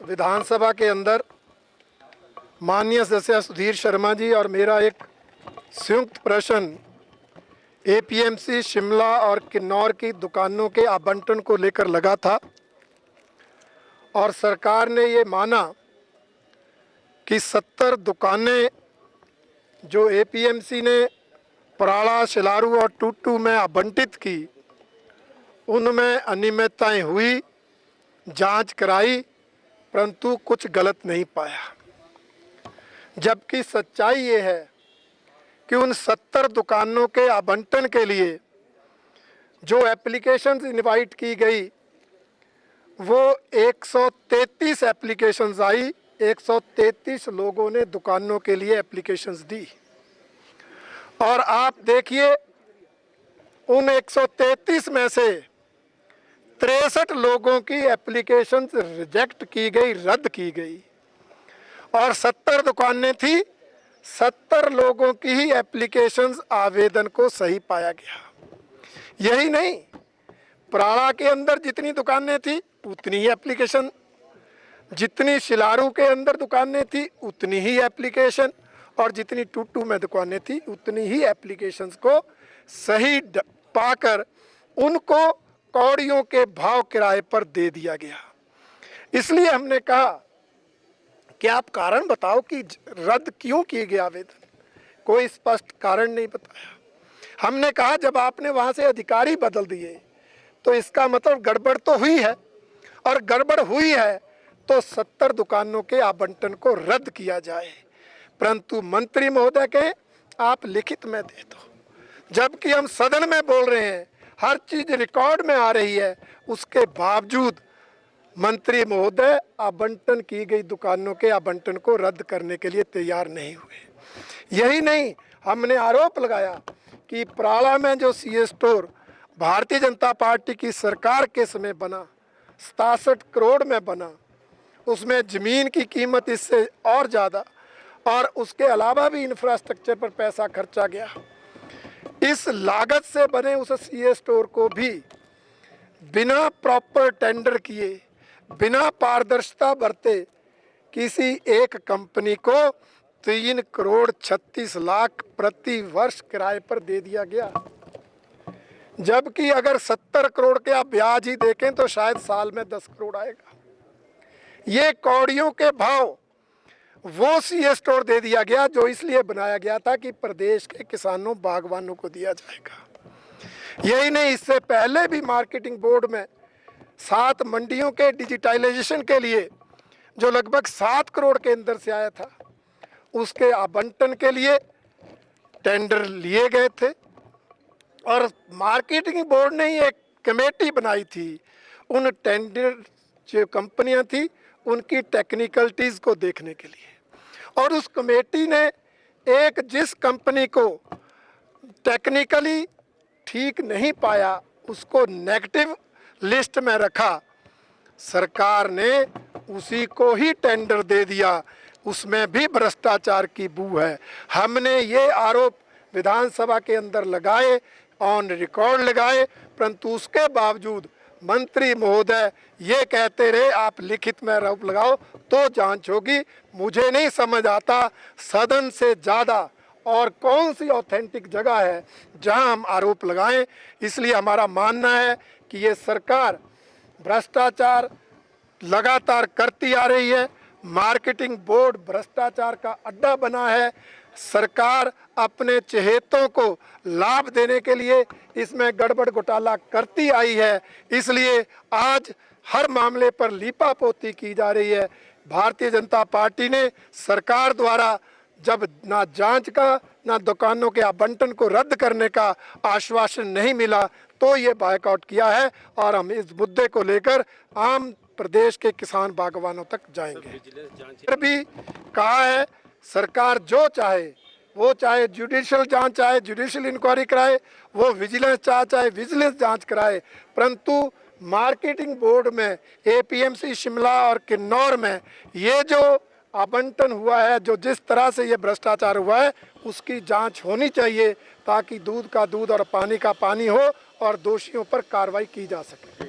विधानसभा के अंदर माननीय सदस्य सुधीर शर्मा जी और मेरा एक संयुक्त प्रश्न एपीएमसी शिमला और किन्नौर की दुकानों के आवंटन को लेकर लगा था और सरकार ने ये माना कि 70 दुकानें जो एपीएमसी ने पराड़ा, शिलारू और टूटू में आवंटित की, उनमें अनियमितताएं हुई, जांच कराई, परंतु कुछ गलत नहीं पाया। जबकि सच्चाई ये है कि उन 70 दुकानों के आवंटन के लिए जो एप्लीकेशंस इनवाइट की गई वो 133 एप्लीकेशंस आई। 133 लोगों ने दुकानों के लिए एप्लीकेशंस दी और आप देखिए उन 133 में से 63 लोगों की एप्लीकेशंस रिजेक्ट की गई, रद्द की गई और 70 दुकानें थी, 70 लोगों की ही एप्लीकेशंस आवेदन को सही पाया गया। यही नहीं, पराड़ा के अंदर जितनी दुकानें थी उतनी ही एप्लीकेशन, जितनी शिलारू के अंदर दुकानें थी उतनी ही एप्लीकेशन और जितनी टूटू में दुकानें थी उतनी ही एप्लीकेशंस को सही पाकर उनको कौड़ियों के भाव किराए पर दे दिया गया। इसलिए हमने कहा कि आप कारण बताओ कि रद्द क्यों किए गए आवेदन। कोई स्पष्ट कारण नहीं बताया। हमने कहा जब आपने वहाँ से अधिकारी बदल दिए तो इसका मतलब गड़बड़ तो हुई है और गड़बड़ हुई है तो 70 दुकानों के आवंटन को रद्द किया जाए। परंतु मंत्री महोदय के आप लिखित में दे दो, जबकि हम सदन में बोल रहे हैं, हर चीज़ रिकॉर्ड में आ रही है, उसके बावजूद मंत्री महोदय आवंटन की गई दुकानों के आवंटन को रद्द करने के लिए तैयार नहीं हुए। यही नहीं, हमने आरोप लगाया कि पराड़ा में जो CA store Bharatiya Janata party की सरकार के समय बना, 67 करोड़ में बना, उसमें ज़मीन की कीमत इससे और ज़्यादा और उसके अलावा भी इंफ्रास्ट्रक्चर पर पैसा खर्चा गया। इस लागत से बने उस सीए स्टोर को भी बिना प्रॉपर टेंडर किए, बिना पारदर्शिता बरते किसी एक कंपनी को 3 करोड़ 36 लाख प्रति वर्ष किराए पर दे दिया गया। जबकि अगर 70 करोड़ के आप ब्याज ही देखें तो शायद साल में 10 करोड़ आएगा। ये कौड़ियों के भाव वो सीए स्टोर दे दिया गया जो इसलिए बनाया गया था कि प्रदेश के किसानों, बागवानों को दिया जाएगा। यही नहीं, इससे पहले भी मार्केटिंग बोर्ड में 7 मंडियों के डिजिटाइजेशन के लिए जो लगभग 7 करोड़ के अंदर से आया था, उसके आवंटन के लिए टेंडर लिए गए थे और मार्केटिंग बोर्ड ने ही एक कमेटी बनाई थी उन टेंडर जो कंपनियां थी उनकी टेक्निकलिटीज़ को देखने के लिए। और उस कमेटी ने एक जिस कंपनी को टेक्निकली ठीक नहीं पाया उसको नेगेटिव लिस्ट में रखा, सरकार ने उसी को ही टेंडर दे दिया। उसमें भी भ्रष्टाचार की बू है। हमने ये आरोप विधानसभा के अंदर लगाए, ऑन रिकॉर्ड लगाए, परंतु उसके बावजूद मंत्री महोदय ये कहते रहे आप लिखित में आरोप लगाओ तो जांच होगी। मुझे नहीं समझ आता सदन से ज़्यादा और कौन सी ऑथेंटिक जगह है जहां हम आरोप लगाएं। इसलिए हमारा मानना है कि ये सरकार भ्रष्टाचार लगातार करती आ रही है। मार्केटिंग बोर्ड भ्रष्टाचार का अड्डा बना है। सरकार अपने चहेतों को लाभ देने के लिए इसमें गड़बड़ घोटाला करती आई है। इसलिए आज हर मामले पर लीपापोती की जा रही है। भारतीय जनता पार्टी ने सरकार द्वारा जब ना जांच का ना दुकानों के आवंटन को रद्द करने का आश्वासन नहीं मिला तो ये बायकॉट किया है और हम इस मुद्दे को लेकर आम प्रदेश के किसान बागवानों तक जाएंगे। फिर भी कहा है सरकार जो चाहे वो, चाहे जुडिशियल जांच चाहे जुडिशियल इंक्वायरी कराए, वो विजिलेंस चाहे विजिलेंस जांच कराए, परंतु मार्केटिंग बोर्ड में एपीएमसी शिमला और किन्नौर में ये जो आवंटन हुआ है, जो जिस तरह से ये भ्रष्टाचार हुआ है, उसकी जांच होनी चाहिए ताकि दूध का दूध और पानी का पानी हो और दोषियों पर कार्रवाई की जा सके।